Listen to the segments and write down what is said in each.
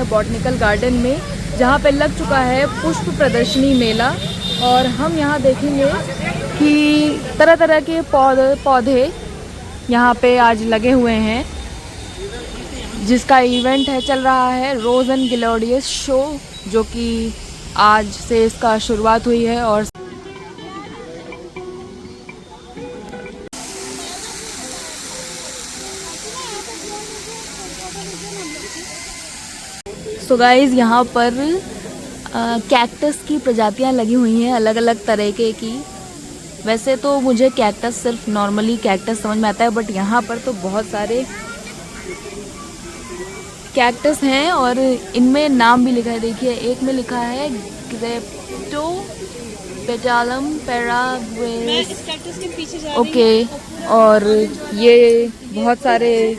है botanical garden में, जहाँ पे लग चुका है पुष्प प्रदर्शनी मेला। और हम यहाँ देखेंगे कि तरह तरह के पौधे यहाँ पे आज लगे हुए हैं, जिसका इवेंट है चल रहा है रोज़ एंड ग्लोरियस शो, जो कि आज से इसका शुरुआत हुई है। और सो गाइस, यहाँ पर कैक्टस की प्रजातियाँ लगी हुई हैं अलग अलग तरीके की। वैसे तो मुझे कैक्टस सिर्फ नॉर्मली कैक्टस समझ में आता है, बट यहाँ पर तो बहुत सारे कैक्टस हैं और इनमें नाम भी लिखा है। देखिए, एक में लिखा है ग्रेप्टो पेटालम पैराग्वेस, ओके। और ये बहुत सारे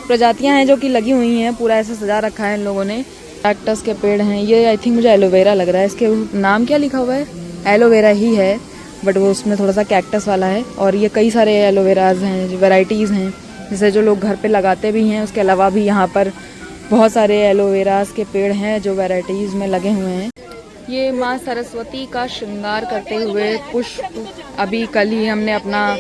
प्रजातियां हैं जो कि लगी हुई हैं, पूरा ऐसा सजा रखा है इन लोगों ने। कैक्टस के पेड़ हैं, ये आई थिंक मुझे एलोवेरा लग रहा है। इसके नाम क्या लिखा हुआ है? एलोवेरा ही है, बट वो उसमें थोड़ा सा कैक्टस वाला है। और ये कई सारे एलोवेराज हैं, वेराइटीज़ हैं, जैसे जो लोग घर पे लगाते भी हैं। उसके अलावा भी यहाँ पर बहुत सारे एलोवेराज के पेड़ हैं जो वैराइटीज़ में लगे हुए हैं। ये माँ सरस्वती का श्रृंगार करते हुए पुष्प, अभी कल ही हमने अपना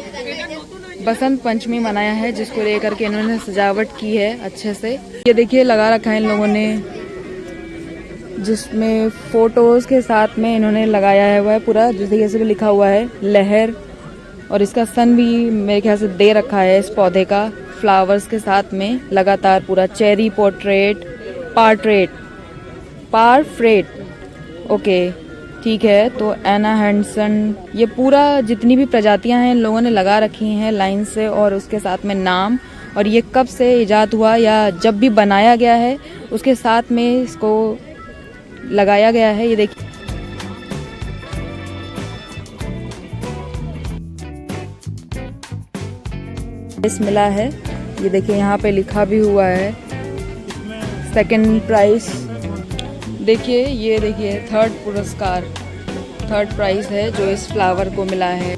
बसंत पंचमी मनाया है, जिसको लेकर के इन्होंने सजावट की है अच्छे से। ये देखिए लगा रखा है इन लोगों ने, जिसमें फोटोज़ के साथ में इन्होंने लगाया है हुआ है पूरा, जिस तरीके से भी लिखा हुआ है लहर। और इसका सन भी मेरे ख्याल से दे रखा है इस पौधे का, फ्लावर्स के साथ में लगातार पूरा। चेरी पारफ्रेट, ओके ठीक है। तो एना हैंडसन, ये पूरा जितनी भी प्रजातियां हैं इन लोगों ने लगा रखी हैं लाइन से, और उसके साथ में नाम और ये कब से इजाद हुआ या जब भी बनाया गया है उसके साथ में इसको लगाया गया है। ये देखिए, इस मिला है, ये देखिए यहाँ पे लिखा भी हुआ है सेकंड प्राइज। देखिए, ये देखिए थर्ड पुरस्कार, थर्ड प्राइज है जो इस फ्लावर को मिला है।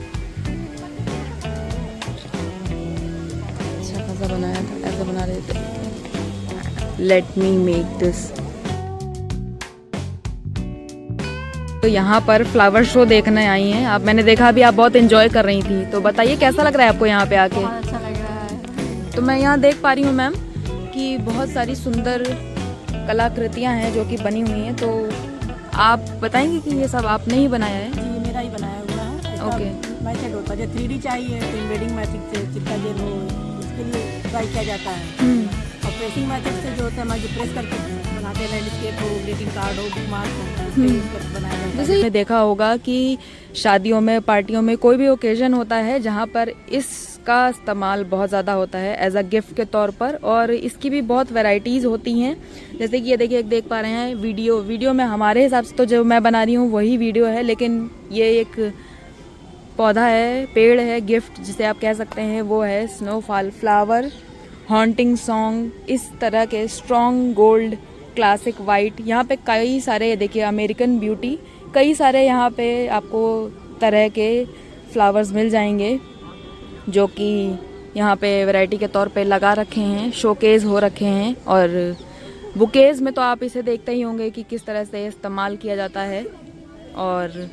अच्छा खासा बनाया था, ऐसा बना रहे थे। Let me make this. तो यहाँ पर फ्लावर शो देखने आई हैं आप। मैंने देखा अभी आप बहुत एंजॉय कर रही थी, तो बताइए कैसा लग रहा है आपको यहाँ पे आके? बहुत अच्छा लग रहा है। तो मैं यहाँ देख पा रही हूँ मैम कि बहुत सारी सुंदर कलाकृतियाँ हैं जो कि बनी हुई हैं, तो आप बताएंगे कि ये सब आपने ही बनाया है? जी, मेरा ही बनाया हुआ है। ओके। मैथड होता है, 3D चाहिए तो इन्वेडिंग मैथड से चिपका जेल हो, इसके लिए ट्राई किया जाता है। और प्रेसिंग मैथड से जो होता है, जो प्रेस करके बनाते हैं, लैंडस्केप हो, ग्रीटिंग कार्ड हो, बुक मार्क हो, उसके यूज करके बनाया जाता है। जैसे आपने देखा होगा कि शादियों में, पार्टियों में, कोई भी ओकेजन होता है जहाँ पर इसका इस्तेमाल बहुत ज़्यादा होता है एज अ गिफ्ट के तौर पर। और इसकी भी बहुत वैरायटीज़ होती हैं, जैसे कि ये देखिए, एक देख पा रहे हैं वीडियो में हमारे हिसाब से तो जो मैं बना रही हूँ वही वीडियो है, लेकिन ये एक पौधा है, पेड़ है, गिफ्ट जिसे आप कह सकते हैं, वो है स्नोफॉल फ्लावर, हॉन्टिंग सॉन्ग, इस तरह के स्ट्रॉन्ग गोल्ड, क्लासिक वाइट। यहाँ पे कई सारे, देखिए अमेरिकन ब्यूटी, कई सारे यहाँ पे आपको तरह के फ्लावर्स मिल जाएंगे जो कि यहाँ पे वैरायटी के तौर पे लगा रखे हैं, शोकेस हो रखे हैं। और बुकेज में तो आप इसे देखते ही होंगे कि किस तरह से इस्तेमाल किया जाता है, और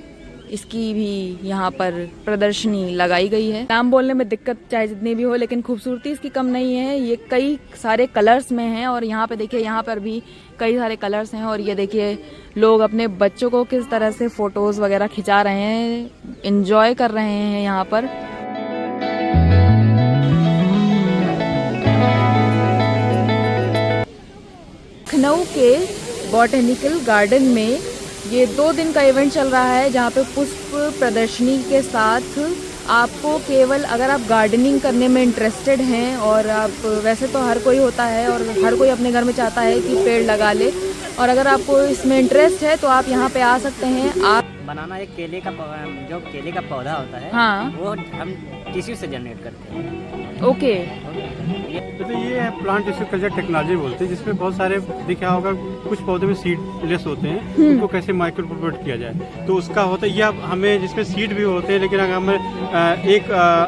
इसकी भी यहाँ पर प्रदर्शनी लगाई गई है। नाम बोलने में दिक्कत चाहे जितनी भी हो, लेकिन खूबसूरती इसकी कम नहीं है। ये कई सारे कलर्स में है, और यहाँ पे देखिए, यहाँ पर भी कई सारे कलर्स हैं। और ये देखिए लोग अपने बच्चों को किस तरह से फ़ोटोज़ वगैरह खिंचा रहे हैं, इंजॉय कर रहे हैं यहाँ पर। लखनऊ के बॉटनिकल गार्डन में ये 2 दिन का इवेंट चल रहा है, जहाँ पे पुष्प प्रदर्शनी के साथ आपको केवल, अगर आप गार्डनिंग करने में इंटरेस्टेड हैं, और आप, वैसे तो हर कोई होता है और हर कोई अपने घर में चाहता है कि पेड़ लगा ले, और अगर आपको इसमें इंटरेस्ट है तो आप यहाँ पे आ सकते हैं। आप बनाना एक केले का, जो केले का पौधा होता है, हाँ, वो हम टिश्यू से जनरेट करते हैं। ओके। तो ये है प्लांट टिश्यू कल्चर टेक्नोलॉजी बोलते हैं, जिसमें बहुत सारे देखा होगा कुछ पौधे में सीडलेस होते हैं, उनको कैसे माइक्रो प्रोपेगेट किया जाए। तो उसका होता है, यह हमें जिसमें सीड भी होते हैं, लेकिन अगर हमें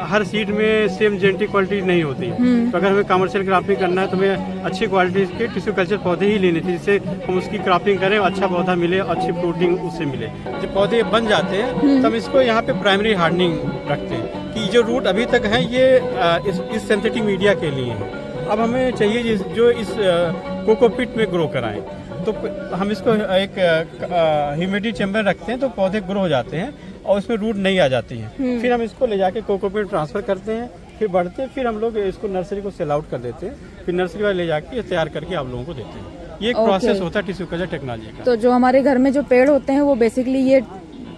हर सीड में सेम जेनेटिक क्वालिटी नहीं होती है। तो अगर हमें कमर्शियल क्रॉपिंग करना है तो हमें अच्छी क्वालिटी के टिश्यू कल्चर पौधे ही लेने चाहिए, जिससे हम उसकी क्रॉपिंग करें, अच्छा पौधा मिले, अच्छी फ्रूटिंग उससे मिले। जब पौधे बन जाते हैं तो हम इसको यहाँ पे प्राइमरी हार्डनिंग रखते हैं कि जो रूट अभी तक है ये इस सिंथेटिक मीडिया के लिए है। अब हमें चाहिए जो इस कोकोपीट में ग्रो कराएं, तो हम इसको एक ह्यूमिडिटी चैम्बर रखते हैं, तो पौधे ग्रो हो जाते हैं और उसमें रूट नहीं आ जाती है। फिर हम इसको ले जाके कोकोपीट ट्रांसफर करते हैं, फिर बढ़ते हैं, फिर हम लोग इसको नर्सरी को सेल आउट कर देते हैं, फिर नर्सरी वाले ले जाके तैयार करके आप लोगों को देते हैं। ये एक प्रोसेस होता है टिश्यू कल्चर टेक्नोलॉजी का। तो जो हमारे घर में जो पेड़ होते हैं वो बेसिकली ये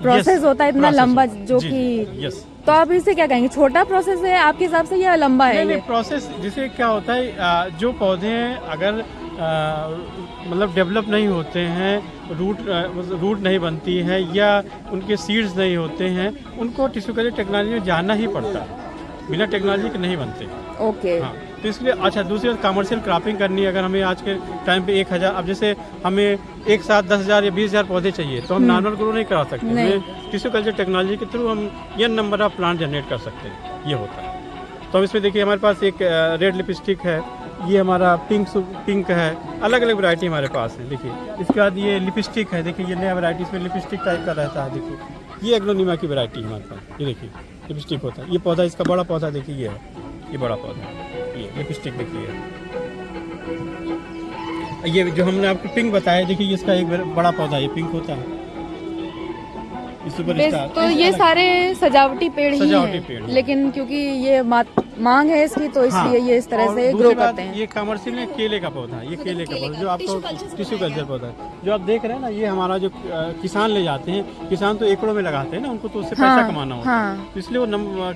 प्रोसेस होता है इतना लंबा, जो कि तो आप इसे क्या कहेंगे, छोटा प्रोसेस है आपके हिसाब से या लंबा है? नहीं, प्रोसेस जिसे क्या होता है, जो पौधे अगर मतलब डेवलप नहीं होते हैं, रूट नहीं बनती है या उनके सीड्स नहीं होते हैं, उनको टिश्यू कल्चर टेक्नोलॉजी में जानना ही पड़ता है, बिना टेक्नोलॉजी के नहीं बनते। ओके। हाँ, तो इसलिए अच्छा, दूसरी बात कमर्शियल क्रॉपिंग करनी है, अगर हमें आज के टाइम पे 1000, अब जैसे हमें एक साथ 10,000 या 20,000 पौधे चाहिए तो हम नॉर्मल ग्रो नहीं करा सकते। हमें टिश्यू कल्चर टेक्नोलॉजी के थ्रू हम ये नंबर ऑफ प्लांट जनरेट कर सकते हैं, ये होता है। तो अब इसमें देखिए हमारे पास एक रेड लिपस्टिक है, ये हमारा पिंक है, अलग अलग वैरायटी हमारे पास है। देखिए इसके बाद ये लिपस्टिक है, देखिए ये नया वैरायटी, इसमें लिपस्टिक टाइप का रहता है। देखिए ये एग्लोनिमा की वैरायटी है हमारे पास, ये देखिए लिपस्टिक होता है। ये पौधा, इसका बड़ा पौधा देखिए, ये है, ये बड़ा पौधा, ये लिपस्टिक देखिए। ये जो हमने आपको पिंक बताया, देखिए इसका एक बड़ा पौधा, ये पिंक होता है। तो ये सारे सजावटी पेड़ ही हैं, लेकिन क्योंकि ये मांग है इसकी, तो इसलिए ये इस तरह से ग्रो करते हैं। ये कमर्शियल में केले का पौधा है, ये केले का पौधा जो आपको टिश्यू कल्चर पौधा जो आप देख रहे हैं ना, ये हमारा जो किसान ले जाते हैं, किसान तो एकड़ों में लगाते हैं ना, उनको तो उससे पैसा कमाना होता है, तो इसलिए वो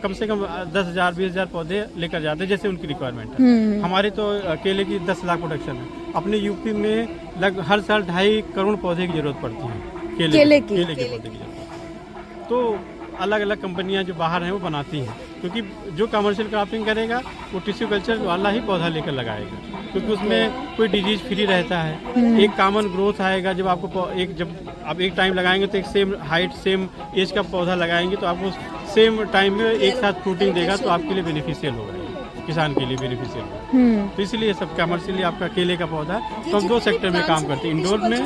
कम से कम 10,000 20,000 पौधे लेकर जाते हैं, जैसे उनकी रिक्वायरमेंट है। हमारे तो केले की 10 लाख प्रोडक्शन है। अपने यूपी में लगभग हर साल 2.5 करोड़ पौधे की जरूरत पड़ती है, केले के पौधे की जरूरत। तो अलग अलग कंपनियां जो बाहर हैं वो बनाती हैं, क्योंकि जो कमर्शियल क्रॉपिंग करेगा वो टिश्यू कल्चर वाला ही पौधा लेकर लगाएगा, क्योंकि उसमें कोई डिजीज फ्री रहता है, एक कॉमन ग्रोथ आएगा। जब आपको जब आप एक टाइम लगाएंगे तो एक सेम हाइट सेम एज का पौधा लगाएंगे तो आपको सेम टाइम में एक साथ फ्रूटिंग देगा, तो आपके लिए बेनिफिशियल होगा, किसान के लिए बेनिफिशियल होगा। तो इसलिए सब कमर्शियली आपका केले का पौधा, तो हम 2 सेक्टर में काम करते हैं। इंडोर में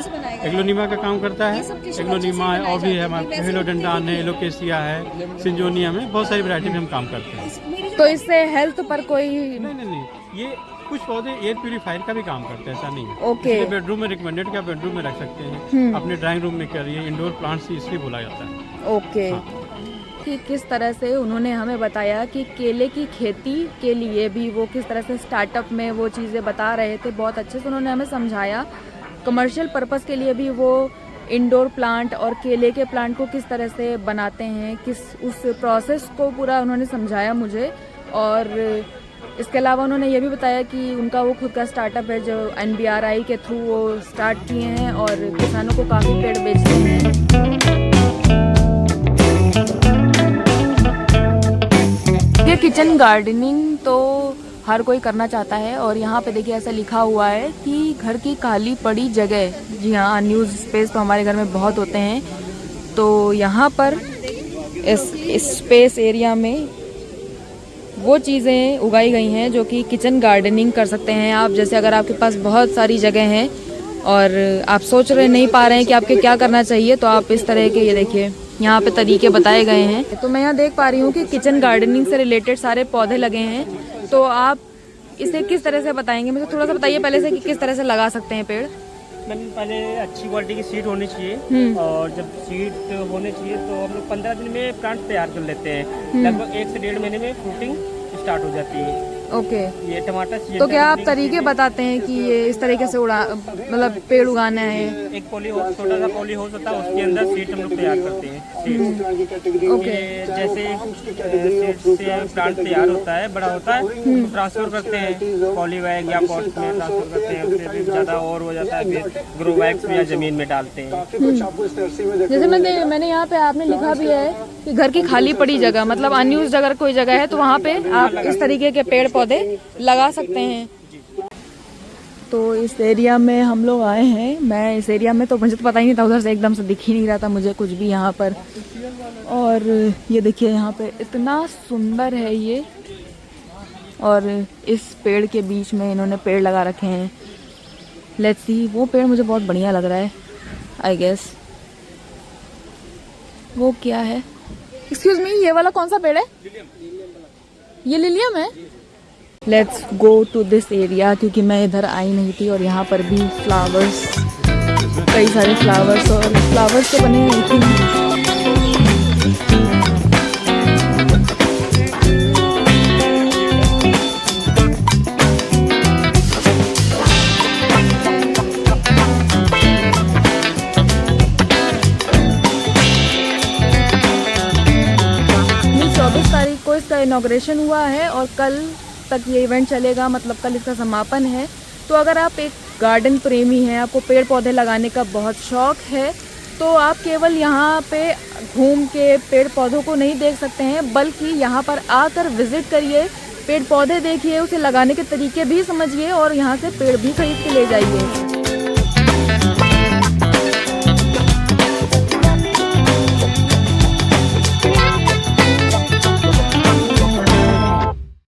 एग्लोनिमा का काम करता है, एग्लोनिमा है, और भी है हमारे हेलोडेंड्रॉन है, एलोकेसिया है, सिंजोनिया में बहुत सारी वैरायटी में हम काम करते हैं। तो इससे हेल्थ पर कोई नहीं, ये कुछ पौधे एयर प्यूरीफायर का भी काम करते हैं, ऐसा नहीं है। ओके। बेडरूम में रिकमेंडेड क्या बेडरूम में रख सकते हैं, अपने ड्राइंग रूम में करिए, इंडोर प्लांट्स इसलिए बोला जाता है। ओके। कि किस तरह से उन्होंने हमें बताया कि केले की खेती के लिए भी वो किस तरह से स्टार्टअप में वो चीज़ें बता रहे थे, बहुत अच्छे से उन्होंने हमें समझाया। कमर्शियल पर्पस के लिए भी वो इंडोर प्लांट और केले के प्लांट को किस तरह से बनाते हैं, उस प्रोसेस को पूरा उन्होंने समझाया मुझे। और इसके अलावा उन्होंने ये भी बताया कि उनका वो खुद का स्टार्टअप है जो NBRI के थ्रू वो स्टार्ट किए हैं और किसानों को काफ़ी पेड़ बेचते हैं। ये किचन गार्डनिंग तो हर कोई करना चाहता है, और यहाँ पे देखिए ऐसा लिखा हुआ है कि घर की खाली पड़ी जगह, जी हाँ, अनयूज स्पेस तो हमारे घर में बहुत होते हैं, तो यहाँ पर इस स्पेस एरिया में वो चीज़ें उगाई गई हैं जो कि किचन गार्डनिंग कर सकते हैं आप। जैसे अगर आपके पास बहुत सारी जगह हैं और आप सोच रहे नहीं पा रहे हैं कि आपके क्या करना चाहिए, तो आप इस तरह के, ये देखिए यहाँ पे तरीके बताए गए हैं। तो मैं यहाँ देख पा रही हूँ कि किचन गार्डनिंग से रिलेटेड सारे पौधे लगे हैं, तो आप इसे किस तरह से बताएंगे? मुझे थोड़ा सा बताइए पहले से कि किस तरह से लगा सकते हैं पेड़। मैंने पहले अच्छी क्वालिटी की सीड होनी चाहिए, और जब सीड होने चाहिए तो हम लोग 15 दिन में प्लांट तैयार कर लेते हैं। लगभग 1 से 1.5 महीने में फ्रूटिंग स्टार्ट हो जाती है। ओके। ये टमाटर सीजन तो क्या आप तरीके बताते हैं कि ये इस तरीके से मतलब पेड़ उगाना है? एक छोटा सा पॉली हाउस होता है, उसके अंदर सीड हम लोग तैयार करते हैं। Seed okay. जैसे सीड से प्लांट तैयार होता है, बड़ा होता है, तो ट्रांसफर करते हैं पॉली बैग या पॉट में ट्रांसफर करते हैं। उससे फिर ज़्यादा और हो जाता है, फिर ग्रो बैग्स में या ज़मीन में डालते हैं। जैसे मैंने यहाँ पे आपने लिखा भी है कि घर की खाली पड़ी जगह, मतलब अनयूज्ड अगर कोई जगह है तो वहाँ पे आप इस तरीके के पेड़ पौधे लगा सकते हैं। तो इस एरिया में हम लोग आए हैं। मैं इस एरिया में तो मुझे तो पता ही नहीं था, उधर से एकदम से दिख ही नहीं रहा था मुझे कुछ भी यहाँ पर। और ये देखिए यहाँ पे इतना सुंदर है ये, और इस पेड़ के बीच में इन्होंने पेड़ लगा रखे हैं। लेट्स सी, वो पेड़ मुझे बहुत बढ़िया लग रहा है। आई गेस वो क्या है? एक्सक्यूज मी, ये वाला कौन सा पेड़ है? ये लिलियम है। Let's go to this area, क्योंकि मैं इधर आई नहीं थी और यहाँ पर भी फ्लावर्स, कई सारे फ्लावर्स और फ्लावर्स से बने हैं। इसका इनॉग्रेशन हुआ है और कल तक ये इवेंट चलेगा, मतलब कल इसका समापन है। तो अगर आप एक गार्डन प्रेमी हैं, आपको पेड़ पौधे लगाने का बहुत शौक है, तो आप केवल यहाँ पे घूम के पेड़ पौधों को नहीं देख सकते हैं, बल्कि यहाँ पर आकर विजिट करिए, पेड़ पौधे देखिए, उसे लगाने के तरीके भी समझिए और यहाँ से पेड़ भी खरीद के ले जाइए।